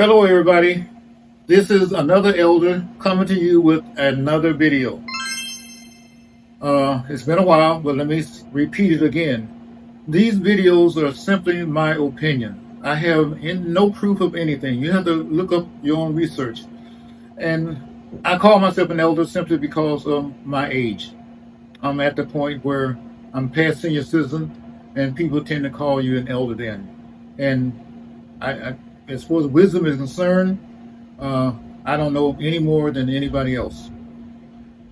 Hello, everybody. This is another elder coming to you with another video. It's been a while, but let me repeat it again. These videos are simply my opinion. I have no proof of anything. You have to look up your own research. And I call myself an elder simply because of my age. I'm at the point where I'm past senior citizen, and people tend to call you an elder then. And as far as wisdom is concerned, I don't know any more than anybody else.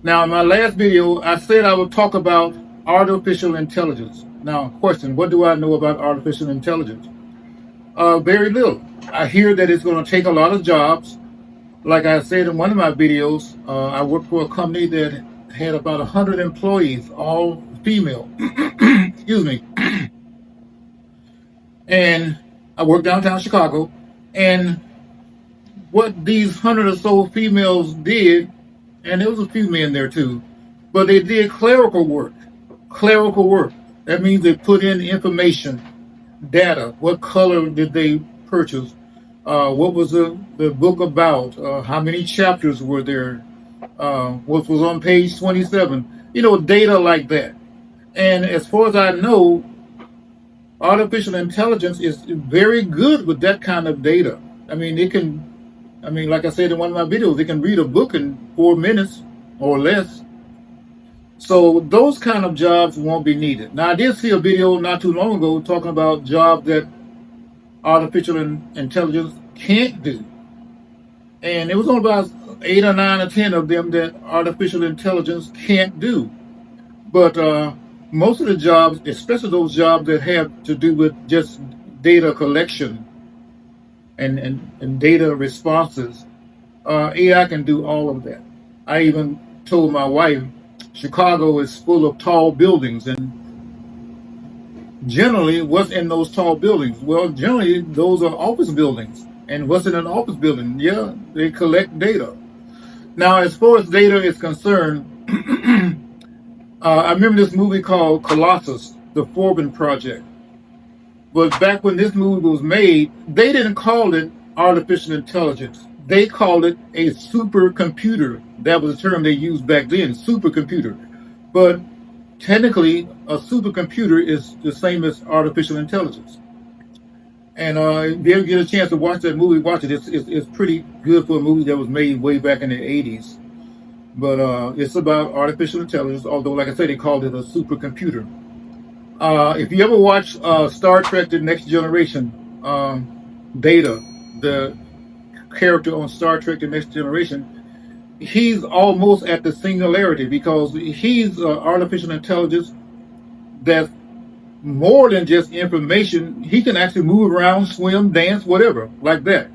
Now, in my last video, I said I would talk about artificial intelligence. Now, question, what do I know about artificial intelligence? Very little. I hear that it's going to take a lot of jobs. Like I said in one of my videos, I worked for a company that had about 100 employees, all female. Excuse me. And I worked downtown Chicago. And what these 100 or so females did, and there was a few men there too, but they did clerical work. Clerical work. That means they put in information, data. What color did they purchase? What was the book about? How many chapters were there? What was on page 27? Data like that. And as far as I know, artificial intelligence is very good with that kind of data. Like I said in one of my videos, they can read a book in 4 minutes or less. So those kind of jobs won't be needed. Now, I did see a video not too long ago talking about jobs that artificial intelligence can't do. And it was only about 8 or 9 or 10 of them that artificial intelligence can't do. But most of the jobs, especially those jobs that have to do with just data collection and data responses, AI can do all of that. I even told my wife, Chicago is full of tall buildings, and generally, what's in those tall buildings? Well, generally, those are office buildings. And what's in an office building? Yeah, they collect data. Now, as far as data is concerned, I remember this movie called Colossus, the Forbin Project. But back when this movie was made, they didn't call it artificial intelligence. They called it a supercomputer. That was the term they used back then, supercomputer. But technically, a supercomputer is the same as artificial intelligence. And if you ever get a chance to watch that movie, watch it. It's pretty good for a movie that was made way back in the 80s. But it's about artificial intelligence, although, like I said, they called it a supercomputer. If you ever watch Star Trek The Next Generation, Data, the character on Star Trek The Next Generation, he's almost at the singularity because he's artificial intelligence that's more than just information. He can actually move around, swim, dance, whatever, like that.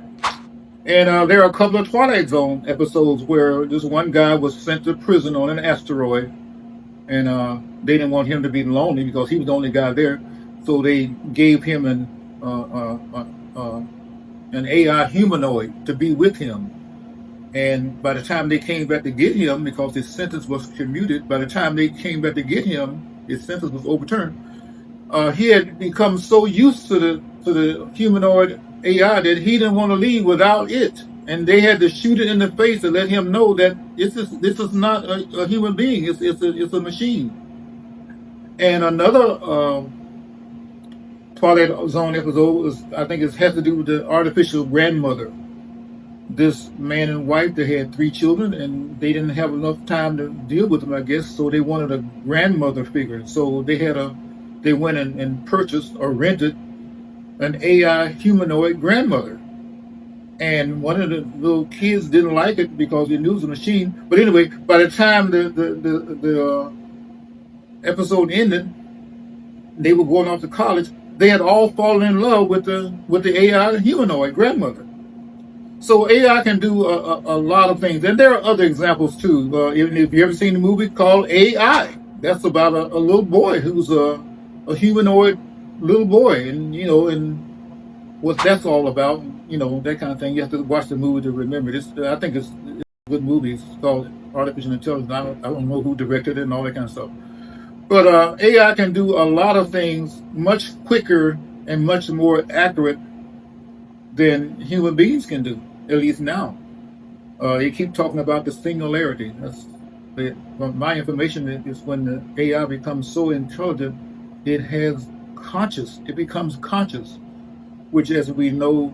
And there are a couple of Twilight Zone episodes where this one guy was sent to prison on an asteroid, and they didn't want him to be lonely because he was the only guy there. So they gave him an AI humanoid to be with him. And by the time they came back to get him, because his sentence was commuted, by the time they came back to get him, his sentence was overturned. He had become so used to the humanoid AI that he didn't want to leave without it. And they had to shoot it in the face to let him know that this is not a human being. It's a machine. And another Twilight Zone episode I think it has to do with the artificial grandmother. This man and wife, they had 3 children, and they didn't have enough time to deal with them, I guess. So they wanted a grandmother figure. So they went and purchased or rented an AI humanoid grandmother. And one of the little kids didn't like it because he knew it was a machine. But anyway, by the time the episode ended, they were going off to college. They had all fallen in love with the AI humanoid grandmother. So AI can do a lot of things. And there are other examples too. If you ever seen the movie called AI, that's about a little boy who's a humanoid little boy, and what that's all about, that kind of thing. You have to watch the movie to remember this. I think it's a good movie. It's called Artificial Intelligence. I don't know who directed it and all that kind of stuff. But AI can do a lot of things much quicker and much more accurate than human beings can do, at least now. They keep talking about the singularity. From my information is when the AI becomes so intelligent, it has it becomes conscious, which, as we know,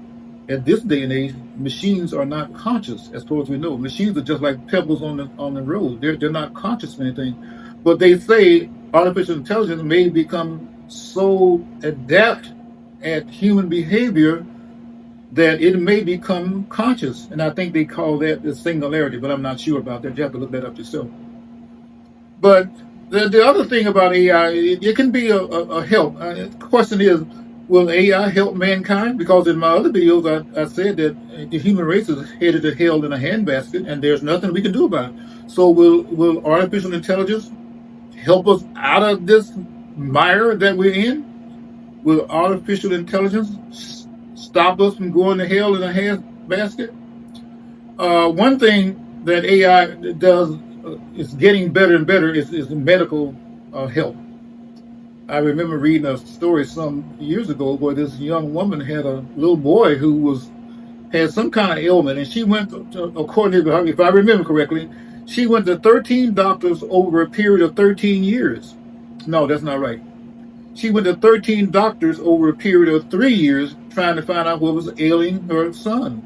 at this day and age, machines are not conscious. As far as we know, machines are just like pebbles on the road. They're not conscious of anything. But they say artificial intelligence may become so adept at human behavior that it may become conscious. And I think they call that the singularity, but I'm not sure about that. You have to look that up yourself. But the other thing about AI, it can be a help. The question is, will AI help mankind? Because in my other videos, I said that the human race is headed to hell in a handbasket, and there's nothing we can do about it. So will artificial intelligence help us out of this mire that we're in? Will artificial intelligence stop us from going to hell in a handbasket? One thing that AI does is getting better and better is medical help. I remember reading a story some years ago where this young woman had a little boy who had some kind of ailment, and she went to, according to, if I remember correctly, she went to 13 doctors over a period of 13 years. No, that's not right. She went to 13 doctors over a period of 3 years trying to find out what was ailing her son.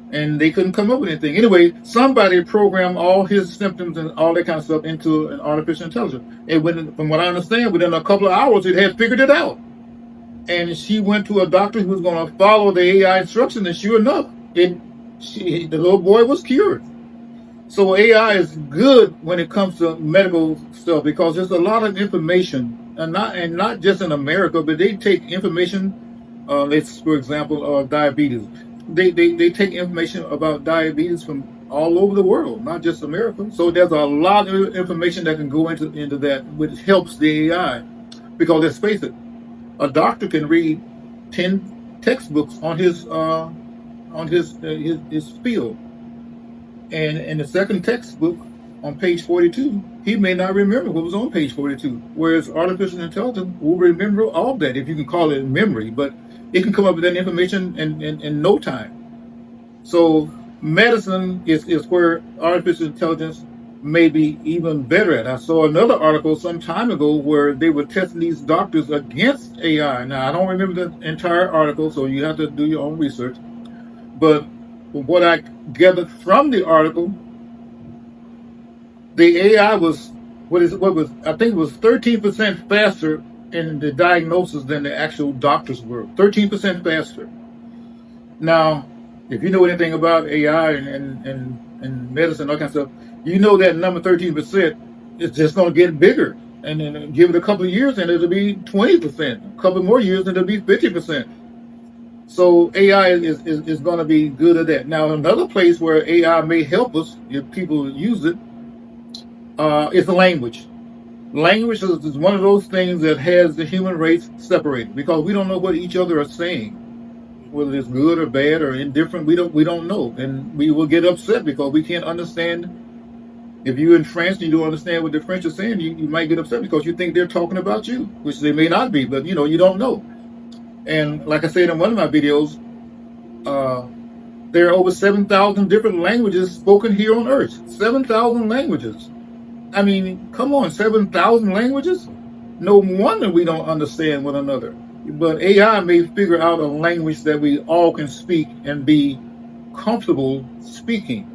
And they couldn't come up with anything. Anyway, somebody programmed all his symptoms and all that kind of stuff into an artificial intelligence. And from what I understand, within a couple of hours, it had figured it out. And she went to a doctor who was going to follow the AI instructions, and sure enough, the little boy was cured. So AI is good when it comes to medical stuff because there's a lot of information, and not just in America, but they take information. Let's, for example, diabetes. They take information about diabetes from all over the world, not just America. So there's a lot of information that can go into that, which helps the AI. Because let's face it, a doctor can read 10 textbooks on his field, and in the second textbook on page 42, he may not remember what was on page 42. Whereas artificial intelligence will remember all that, if you can call it memory, but it can come up with that information in no time. So medicine is where artificial intelligence may be even better at. I saw another article some time ago where they were testing these doctors against AI. Now, I don't remember the entire article, so you have to do your own research. But from what I gathered from the article, the AI was I think it was 13% faster in the diagnosis than the actual doctors were. 13% faster. Now, if you know anything about AI and medicine, all kinds of stuff, you know that number 13% is just going to get bigger. And then give it a couple of years and it'll be 20%. A couple more years and it'll be 50%. So AI is going to be good at that. Now, another place where AI may help us, if people use it, is the language. Language is one of those things that has the human race separated because we don't know what each other are saying, whether it's good or bad or indifferent. We don't know, and we will get upset because we can't understand. If you're in France and you don't understand what the French are saying, you might get upset because you think they're talking about you, which they may not be, but you don't know. And like I said in one of my videos, there are over 7,000 different languages spoken here on Earth. 7,000 languages. I mean, come on, 7,000 languages? No wonder we don't understand one another. But AI may figure out a language that we all can speak and be comfortable speaking.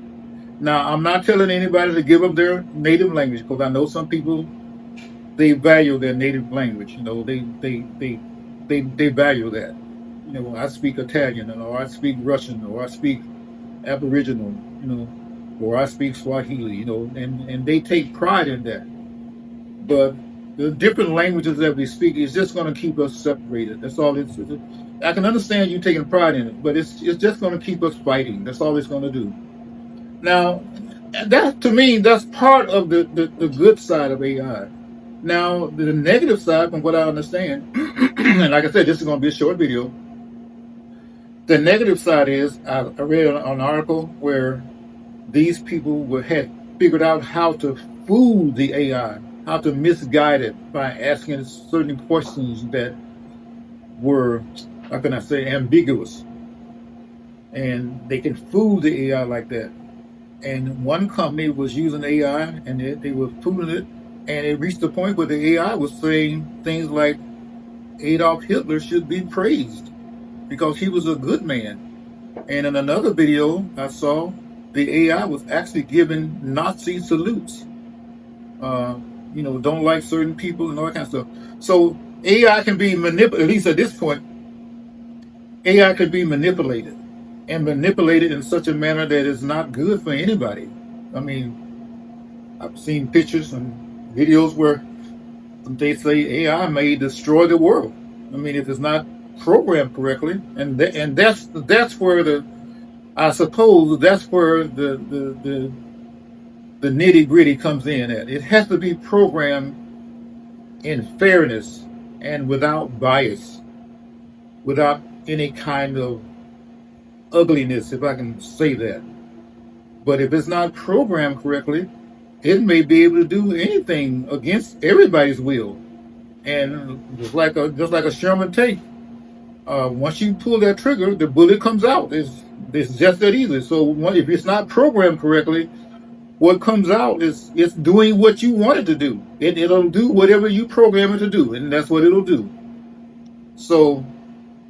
Now, I'm not telling anybody to give up their native language because I know some people, they value their native language. They value that. I speak Italian, or I speak Russian, or I speak Aboriginal, or I speak Swahili, and they take pride in that. But the different languages that we speak is just going to keep us separated. That's all it's. I can understand you taking pride in it, but it's just going to keep us fighting. That's all it's going to do. Now, that to me, that's part of the good side of AI. Now, the negative side, from what I understand, and like I said, this is going to be a short video. The negative side is I read an article where these people had figured out how to fool the AI, how to misguide it by asking certain questions that were, how can I say, ambiguous. and they can fool the AI like that. And one company was using AI, and they were fooling it, and it reached the point where the AI was saying things like Adolf Hitler should be praised because he was a good man. And in another video I saw, the AI was actually giving Nazi salutes. Uh, don't like certain people and all that kind of stuff. So AI can be manipulated, at least at this point, AI can be manipulated and manipulated in such a manner that is not good for anybody. I mean, I've seen pictures and videos where they say AI may destroy the world. I mean, if it's not programmed correctly, and that's where I suppose that's where the nitty gritty comes in at. It has to be programmed in fairness and without bias, without any kind of ugliness, if I can say that. But if it's not programmed correctly, it may be able to do anything against everybody's will. And just like a Sherman tank, once you pull that trigger, the bullet comes out. It's just that easy. So if it's not programmed correctly, what comes out is it's doing what you want it to do. It'll do whatever you program it to do, and that's what it'll do. So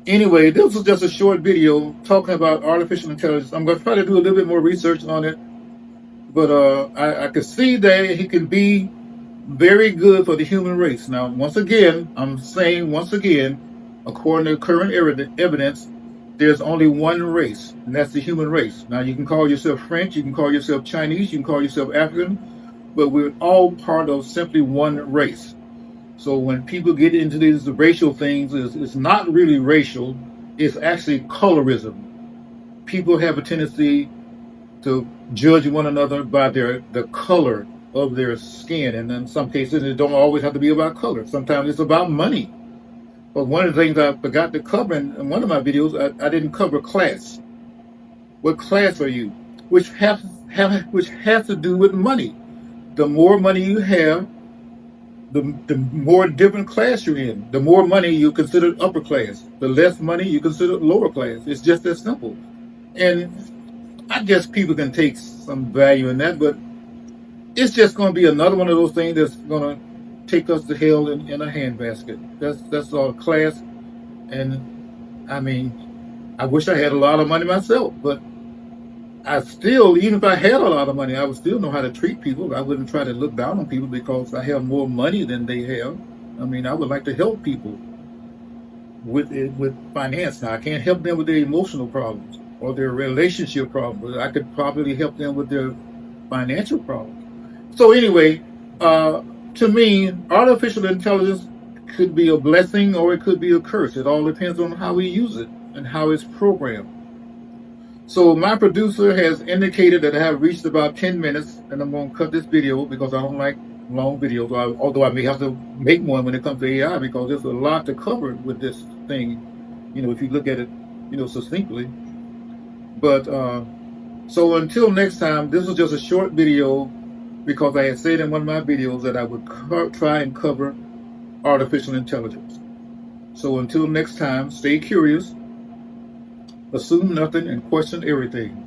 anyway, this was just a short video talking about artificial intelligence. I'm going to try to do a little bit more research on it, but I could see that it can be very good for the human race. Now, once again, I'm saying once again, according to current evidence, there's only one race, and that's the human race. Now, you can call yourself French, you can call yourself Chinese, you can call yourself African, but we're all part of simply one race. So when people get into these racial things, it's not really racial, it's actually colorism. People have a tendency to judge one another by the color of their skin, and in some cases it don't always have to be about color. Sometimes it's about money. But one of the things I forgot to cover in one of my videos, I didn't cover class. What class are you? Which has to do with money. The more money you have, the more different class you're in. The more money you consider upper class. The less money you consider lower class. It's just that simple. And I guess people can take some value in that, but it's just going to be another one of those things that's going to take us to hell in a handbasket. That's all class. And I mean, I wish I had a lot of money myself, but I still, even if I had a lot of money, I would still know how to treat people. I wouldn't try to look down on people because I have more money than they have. I mean, I would like to help people with finance. Now, I can't help them with their emotional problems or their relationship problems. I could probably help them with their financial problems. So anyway, to me, artificial intelligence could be a blessing or it could be a curse. It all depends on how we use it and how it's programmed. So my producer has indicated that I have reached about 10 minutes, and I'm going to cut this video because I don't like long videos, although I may have to make one when it comes to AI because there's a lot to cover with this thing, if you look at it, succinctly. But so until next time, this was just a short video because I had said in one of my videos that I would try and cover artificial intelligence. So until next time, stay curious, assume nothing, and question everything.